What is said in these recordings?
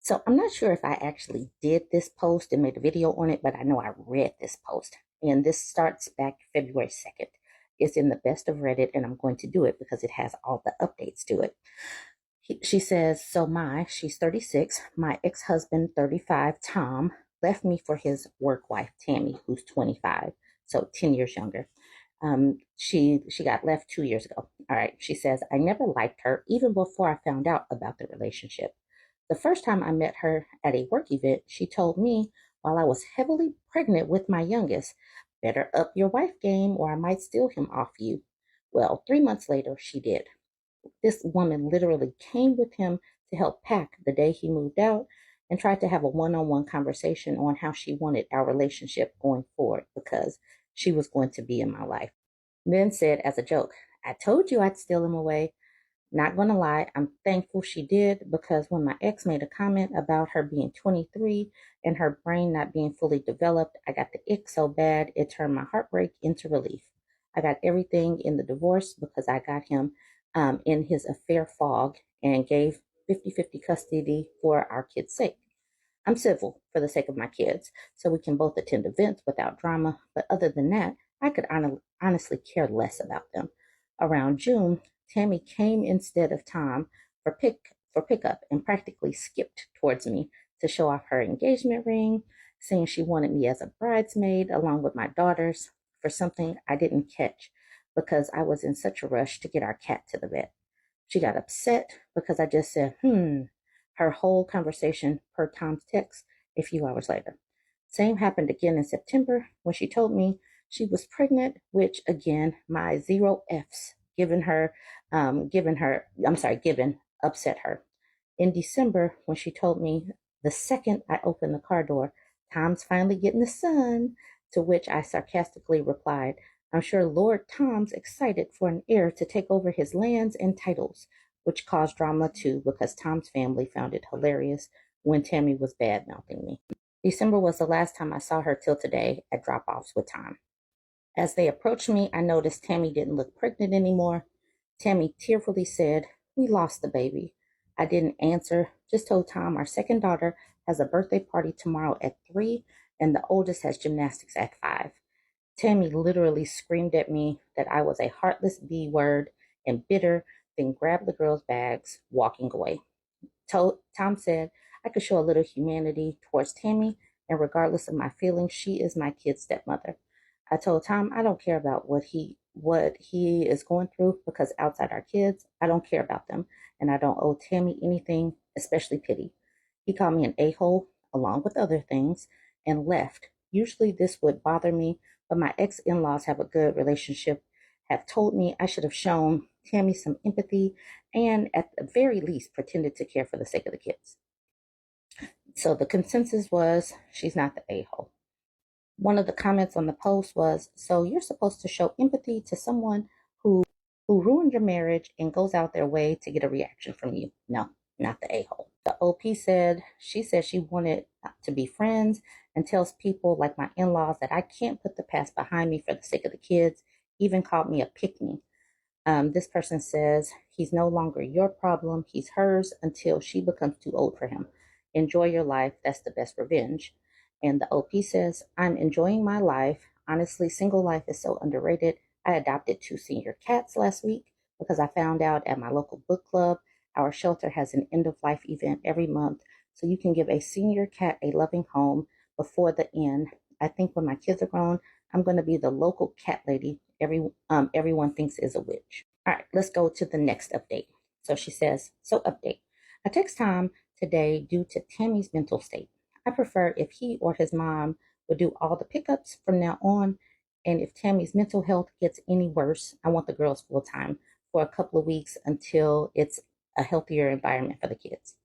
So I'm not sure if I actually did this post and made a video on it, but I know I read this post. And this starts back February 2nd. It's in the best of Reddit, and I'm going to do it because it has all the updates to it. She says, she's 36, my ex-husband, 35, Tom, left me for his work wife, Tammy, who's 25, so 10 years younger. She got left 2 years ago. All right. She says, I never liked her even before I found out about the relationship. The first time I met her at a work event, she told me while I was heavily pregnant with my youngest, better up your wife game or I might steal him off you. Well, 3 months later, she did. This woman literally came with him to help pack the day he moved out and tried to have a one on one conversation on how she wanted our relationship going forward because she was going to be in my life. Then said as a joke, I told you I'd steal him away. Not gonna lie, I'm thankful she did because when my ex made a comment about her being 23 and her brain not being fully developed, I got the ick so bad it turned my heartbreak into relief. I got everything in the divorce because I got him in his affair fog and gave 50-50 custody for our kids' sake. I'm civil for the sake of my kids, so we can both attend events without drama, but other than that, I could honestly care less about them. Around June, Tammy came instead of Tom for pickup and practically skipped towards me to show off her engagement ring, saying she wanted me as a bridesmaid along with my daughters for something I didn't catch because I was in such a rush to get our cat to the vet. She got upset because I just said, her whole conversation per Tom's text a few hours later. Same happened again in September when she told me she was pregnant, which again, my zero F's given upset her. In December, when she told me the second I opened the car door, Tom's finally getting the sun, to which I sarcastically replied, I'm sure Lord Tom's excited for an heir to take over his lands and titles, which caused drama too because Tom's family found it hilarious when Tammy was bad mouthing me. December was the last time I saw her till today at drop offs with Tom. As they approached me, I noticed Tammy didn't look pregnant anymore. Tammy tearfully said, We lost the baby. I didn't answer, just told Tom our second daughter has a birthday party tomorrow at 3 and the oldest has gymnastics at 5. Tammy literally screamed at me that I was a heartless B word and bitter, then grabbed the girls' bags, walking away. Tom said I could show a little humanity towards Tammy, and regardless of my feelings, she is my kid's stepmother. I told Tom I don't care about what he is going through because outside our kids, I don't care about them, and I don't owe Tammy anything, especially pity. He called me an a-hole, along with other things, and left. Usually this would bother me, but my ex-in-laws have a good relationship, have told me I should have shown Tammy some empathy and at the very least pretended to care for the sake of the kids. So the consensus was she's not the a-hole. One of the comments on the post was, so you're supposed to show empathy to someone who ruined your marriage and goes out their way to get a reaction from you. No, not the a-hole. The OP said she wanted to be friends and tells people like my in-laws that I can't put the past behind me for the sake of the kids, even called me a pick-me. This person says he's no longer your problem, he's hers until she becomes too old for him. Enjoy your life, that's the best revenge. And the OP says, I'm enjoying my life. Honestly, single life is so underrated. I adopted 2 senior cats last week because I found out at my local book club, our shelter has an end of life event every month. So you can give a senior cat a loving home before the end. I think when my kids are grown, I'm going to be the local cat lady everyone thinks is a witch. All right, let's go to the next update. So she says, update. I text Tom today due to Tammy's mental state. I prefer if he or his mom would do all the pickups from now on. And if Tammy's mental health gets any worse, I want the girls full time for a couple of weeks until it's a healthier environment for the kids.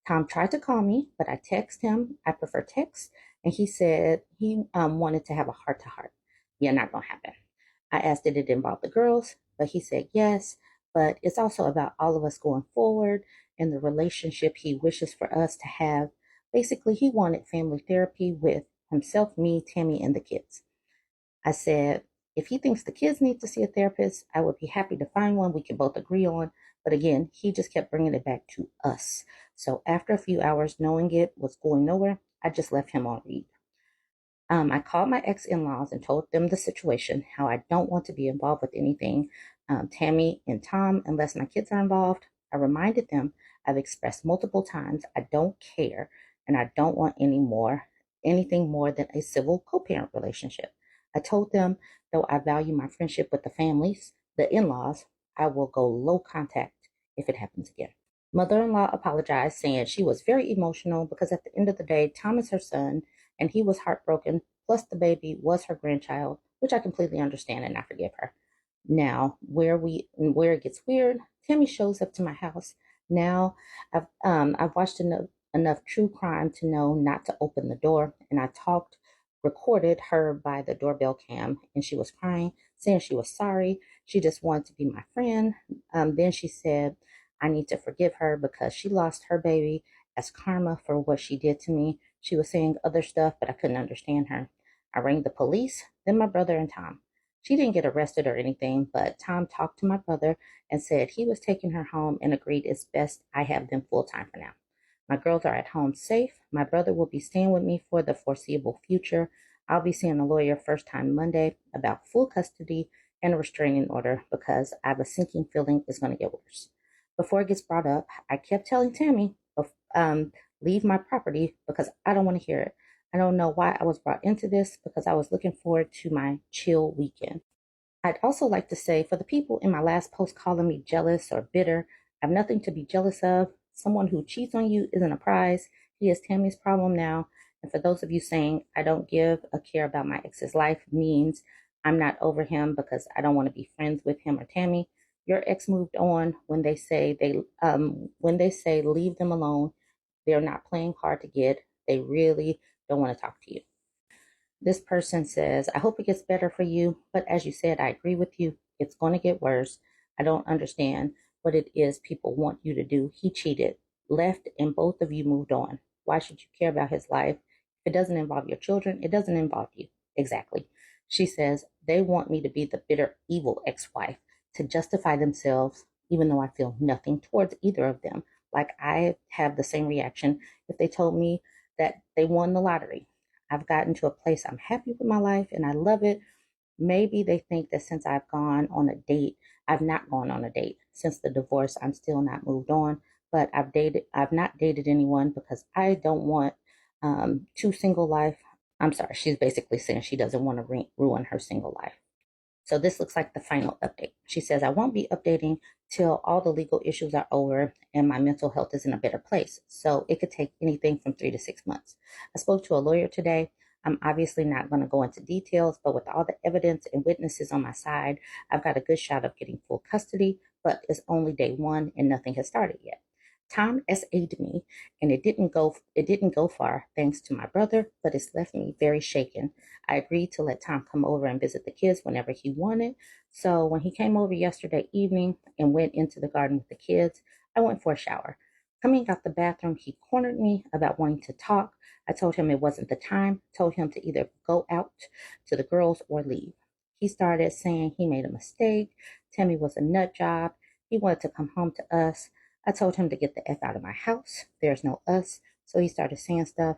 Tom tried to call me, but I text him. I prefer text. And he said he wanted to have a heart to heart. Yeah, not going to happen. I asked did it involve the girls, but he said yes. But it's also about all of us going forward and the relationship he wishes for us to have. Basically, he wanted family therapy with himself, me, Tammy, and the kids. I said, if he thinks the kids need to see a therapist, I would be happy to find one we can both agree on. But again, he just kept bringing it back to us, So after a few hours knowing it was going nowhere, I just left him on read. I called my ex-in-laws and told them the situation, how I don't want to be involved with anything, Tammy and Tom, unless my kids are involved. I reminded them I've expressed multiple times I don't care and I don't want anything more than a civil co-parent relationship. I told them, though I value my friendship with the families, the in-laws, I will go low contact if it happens again. Mother-in-law apologized, saying she was very emotional because at the end of the day, Tom is her son and he was heartbroken. Plus, the baby was her grandchild, which I completely understand and I forgive her. Now, where it gets weird, Tammy shows up to my house. Now, I've watched enough true crime to know not to open the door, and recorded her by the doorbell cam, and she was crying, saying she was sorry. She just wanted to be my friend. Then she said, I need to forgive her because she lost her baby as karma for what she did to me. She was saying other stuff, but I couldn't understand her. I rang the police, then my brother and Tom. She didn't get arrested or anything, but Tom talked to my brother and said he was taking her home and agreed it's best I have them full time for now. My girls are at home safe. My brother will be staying with me for the foreseeable future. I'll be seeing a lawyer first time Monday about full custody and a restraining order because I have a sinking feeling it's going to get worse. Before it gets brought up, I kept telling Tammy, leave my property because I don't want to hear it. I don't know why I was brought into this because I was looking forward to my chill weekend. I'd also like to say for the people in my last post calling me jealous or bitter, I have nothing to be jealous of. Someone who cheats on you isn't a prize. He is Tammy's problem now. And for those of you saying I don't give a care about my ex's life means I'm not over him because I don't want to be friends with him or Tammy. Your ex moved on when they say leave them alone. They're not playing hard to get. They really don't want to talk to you. This person says, I hope it gets better for you, but as you said, I agree with you. It's going to get worse. I don't understand what it is people want you to do. He cheated, left, and both of you moved on. Why should you care about his life? If it doesn't involve your children, it doesn't involve you. Exactly. She says, they want me to be the bitter, evil ex wife to justify themselves, even though I feel nothing towards either of them. Like I have the same reaction if they told me that they won the lottery. I've gotten to a place I'm happy with my life and I love it. Maybe they think that since I've not gone on a date. Since the divorce, I'm still not moved on. But I've not dated anyone because I don't want two single life. I'm sorry, she's basically saying she doesn't want to ruin her single life. So this looks like the final update. She says, I won't be updating till all the legal issues are over and my mental health is in a better place. So it could take anything from 3 to 6 months. I spoke to a lawyer today. I'm obviously not going to go into details, but with all the evidence and witnesses on my side, I've got a good shot of getting full custody, but it's only day one and nothing has started yet. Tom SA'd me and it didn't go far thanks to my brother, but it's left me very shaken. I agreed to let Tom come over and visit the kids whenever he wanted. So when he came over yesterday evening and went into the garden with the kids, I went for a shower. Coming out the bathroom, he cornered me about wanting to talk. I told him it wasn't the time, told him to either go out to the girls or leave. He started saying he made a mistake. Tammy was a nut job. He wanted to come home to us. I told him to get the F out of my house. There's no us. So he started saying stuff.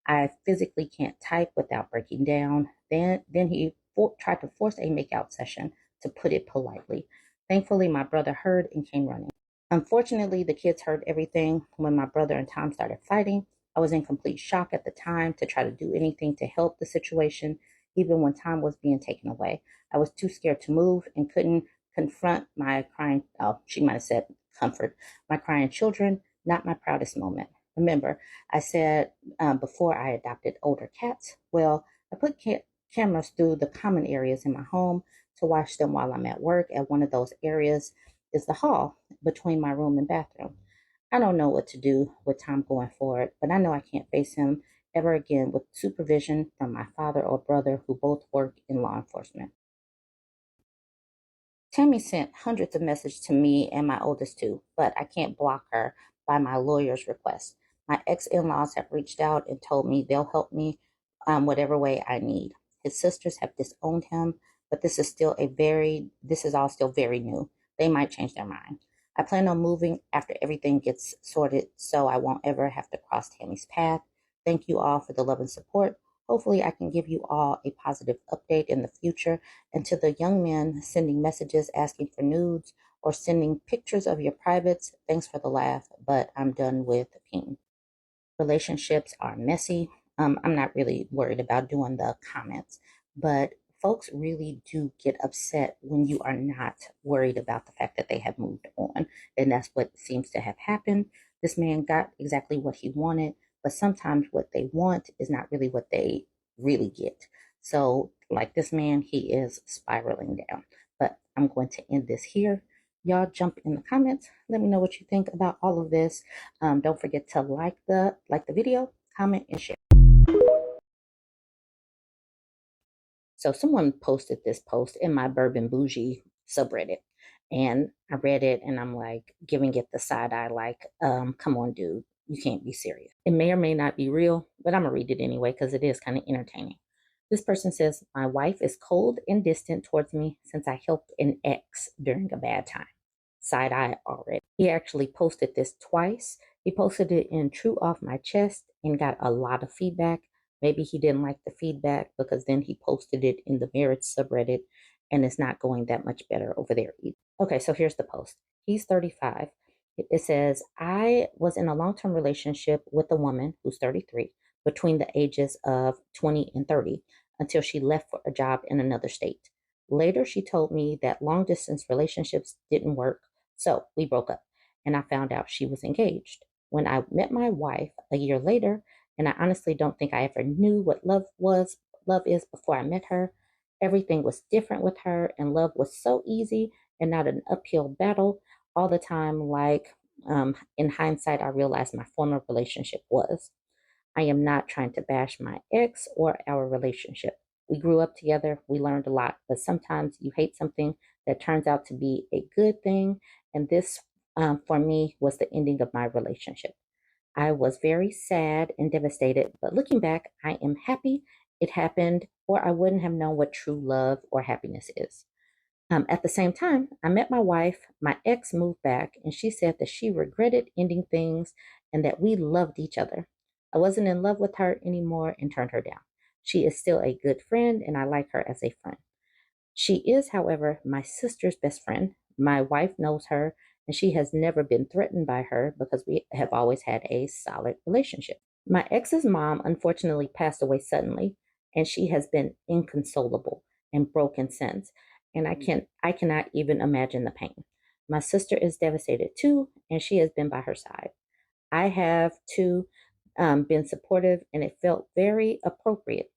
I physically can't type without breaking down. Then he tried to force a makeout session, to put it politely. Thankfully, my brother heard and came running. Unfortunately, the kids heard everything when my brother and Tom started fighting. I was in complete shock at the time to try to do anything to help the situation, even when Tom was being taken away. I was too scared to move and couldn't confront my crying, oh, she might have said comfort, my crying children, not my proudest moment. Remember, I said before I adopted older cats. Well, I put cameras through the common areas in my home to watch them while I'm at work. At one of those areas is the hall between my room and bathroom. I don't know what to do with Tom going forward, but I know I can't face him ever again with supervision from my father or brother who both work in law enforcement. Tammy sent hundreds of messages to me and my oldest two, but I can't block her by my lawyer's request. My ex-in-laws have reached out and told me they'll help me whatever way I need. His sisters have disowned him, but this is all still very new. They might change their mind. I plan on moving after everything gets sorted so I won't ever have to cross Tammy's path. Thank you all for the love and support. Hopefully, I can give you all a positive update in the future. And to the young men sending messages asking for nudes or sending pictures of your privates, thanks for the laugh, but I'm done with Ping. Relationships are messy. I'm not really worried about doing the comments, but folks really do get upset when you are not worried about the fact that they have moved on. And that's what seems to have happened. This man got exactly what he wanted, but sometimes what they want is not really what they really get. So, like this man, he is spiraling down. But I'm going to end this here. Y'all jump in the comments. Let me know what you think about all of this. Don't forget to like the video, comment, and share. So someone posted this post in my Bourbon Bougie subreddit, and I read it, and I'm like giving it the side eye, like, come on, dude, you can't be serious. It may or may not be real, but I'm gonna read it anyway because it is kind of entertaining. This person says, my wife is cold and distant towards me since I helped an ex during a bad time. Side eye already. He actually posted this twice. He posted it in True Off My Chest and got a lot of feedback. Maybe he didn't like the feedback because then he posted it in the marriage subreddit and it's not going that much better over there either. Okay, so here's the post. He's 35. It says, I was in a long term relationship with a woman who's 33 between the ages of 20 and 30 until she left for a job in another state. Later, she told me that long distance relationships didn't work, so we broke up, and I found out she was engaged. When I met my wife a year later, and I honestly don't think I ever knew what love is before I met her. Everything was different with her, and love was so easy and not an uphill battle all the time. Like, in hindsight, I realized my former relationship was. I am not trying to bash my ex or our relationship. We grew up together, we learned a lot, but sometimes you hate something that turns out to be a good thing. And this, for me, was the ending of my relationship. I was very sad and devastated, but looking back, I am happy it happened, or I wouldn't have known what true love or happiness is. At the same time, I met my wife. My ex moved back, and she said that she regretted ending things and that we loved each other. I wasn't in love with her anymore and turned her down. She is still a good friend, and I like her as a friend. She is, however, my sister's best friend. My wife knows her, and she has never been threatened by her because we have always had a solid relationship. My ex's mom unfortunately passed away suddenly, and she has been inconsolable and broken since. And I cannot even imagine the pain. My sister is devastated too, and she has been by her side. I have too been supportive, and it felt very appropriate.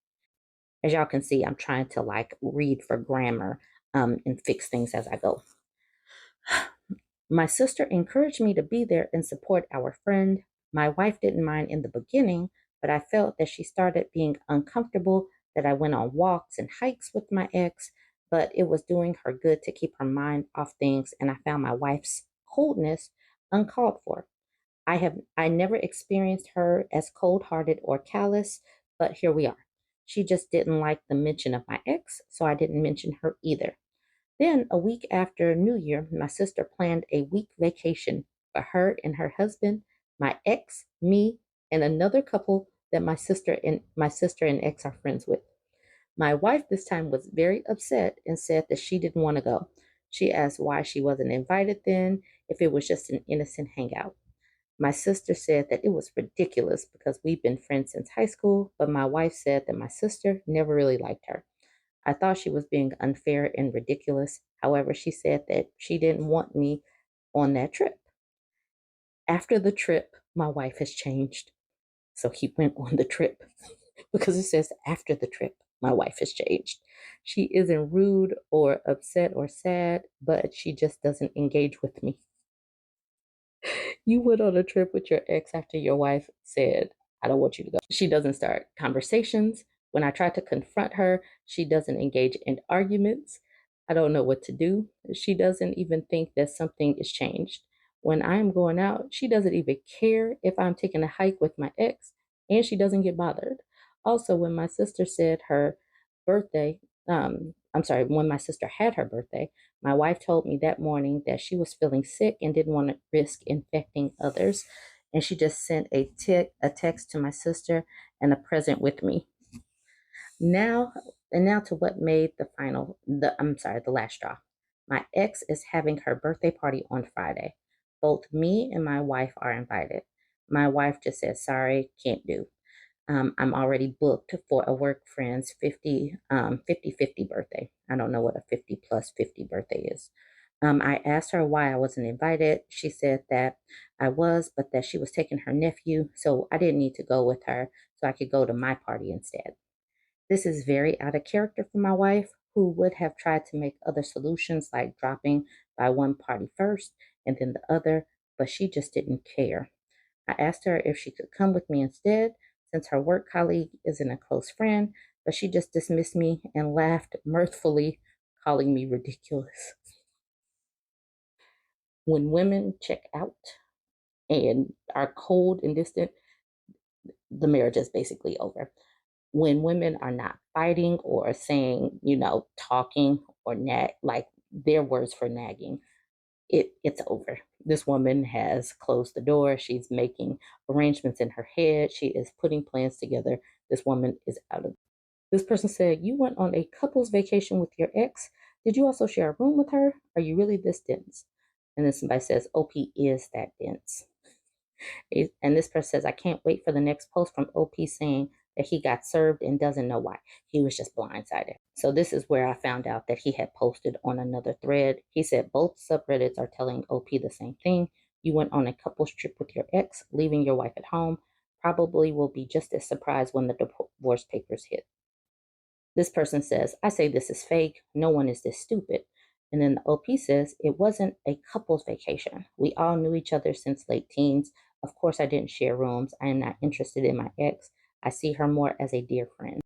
As y'all can see, I'm trying to like read for grammar and fix things as I go. My sister encouraged me to be there and support our friend. My wife didn't mind in the beginning, but I felt that she started being uncomfortable that I went on walks and hikes with my ex, but it was doing her good to keep her mind off things, and I found my wife's coldness uncalled for. I never experienced her as cold-hearted or callous, but here we are. She just didn't like the mention of my ex, so I didn't mention her either. Then, a week after New Year, my sister planned a week vacation for her and her husband, my ex, me, and another couple that my sister and ex are friends with. My wife this time was very upset and said that she didn't want to go. She asked why she wasn't invited then, if it was just an innocent hangout. My sister said that it was ridiculous because we've been friends since high school, but my wife said that my sister never really liked her. I thought she was being unfair and ridiculous. However, she said that she didn't want me on that trip. After the trip, my wife has changed. So he went on the trip because it says after the trip, my wife has changed. She isn't rude or upset or sad, but she just doesn't engage with me. You went on a trip with your ex after your wife said, I don't want you to go. She doesn't start conversations. When I try to confront her, she doesn't engage in arguments. I don't know what to do. She doesn't even think that something is changed. When I'm going out, she doesn't even care if I'm taking a hike with my ex, and she doesn't get bothered. Also, when my sister said her birthday, I'm sorry, when my sister had her birthday, my wife told me that morning that she was feeling sick and didn't want to risk infecting others. And she just sent a text to my sister and a present with me. Now, and now to what made the last straw. My ex is having her birthday party on Friday. Both me and my wife are invited. My wife just said, sorry, can't do. I'm already booked for a work friend's 50 birthday. I don't know what a 50 plus 50 birthday is. I asked her why I wasn't invited. She said that I was, but that she was taking her nephew, so I didn't need to go with her, so I could go to my party instead. This is very out of character for my wife, who would have tried to make other solutions like dropping by one party first and then the other, but she just didn't care. I asked her if she could come with me instead, since her work colleague isn't a close friend, but she just dismissed me and laughed mirthfully, calling me ridiculous. When women check out and are cold and distant, the marriage is basically over. When women are not fighting or saying, talking or nag, like their words for nagging, it's over. This woman has closed the door. She's making arrangements in her head. She is putting plans together. This woman is out of. This person said, you went on a couple's vacation with your ex. Did you also share a room with her? Are you really this dense? And then somebody says, OP is that dense. And this person says, I can't wait for the next post from OP saying that he got served and doesn't know why. He was just blindsided. So this is where I found out that he had posted on another thread. He said both subreddits are telling OP the same thing. You went on a couples trip with your ex, leaving your wife at home. Probably will be just as surprised when the divorce papers hit. This person says, I say this is fake. No one is this stupid. And then the OP says, it wasn't a couple's vacation. We all knew each other since late teens. Of course, I didn't share rooms. I am not interested in my ex. I see her more as a dear friend.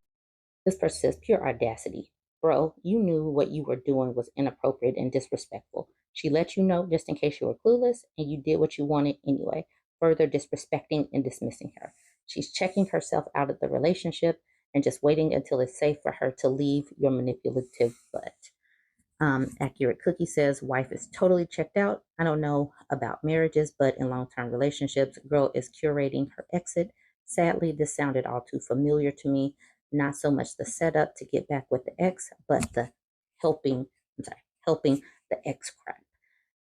This person says, pure audacity. Bro, you knew what you were doing was inappropriate and disrespectful. She let you know just in case you were clueless, and you did what you wanted anyway, further disrespecting and dismissing her. She's checking herself out of the relationship and just waiting until it's safe for her to leave your manipulative butt. Accurate Cookie says, wife is totally checked out. I don't know about marriages, but in long term relationships, girl is curating her exit. Sadly, this sounded all too familiar to me. Not so much the setup to get back with the ex, but the helping, helping the ex crap.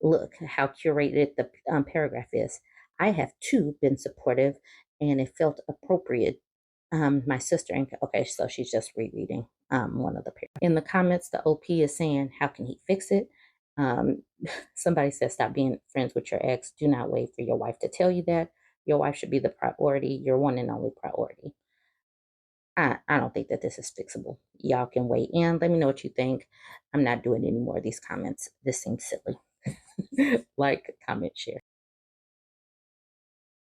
Look how curated the paragraph is. I have too been supportive and it felt appropriate. My sister, and okay, so she's just rereading one of the paragraphs. In the comments, the OP is saying, how can he fix it? Um, somebody says, stop being friends with your ex. Do not wait for your wife to tell you that. Your wife should be the priority, your one and only priority. I don't think that this is fixable. Y'all can weigh in. Let me know what you think. I'm not doing any more of these comments. This seems silly. Like, comment, share.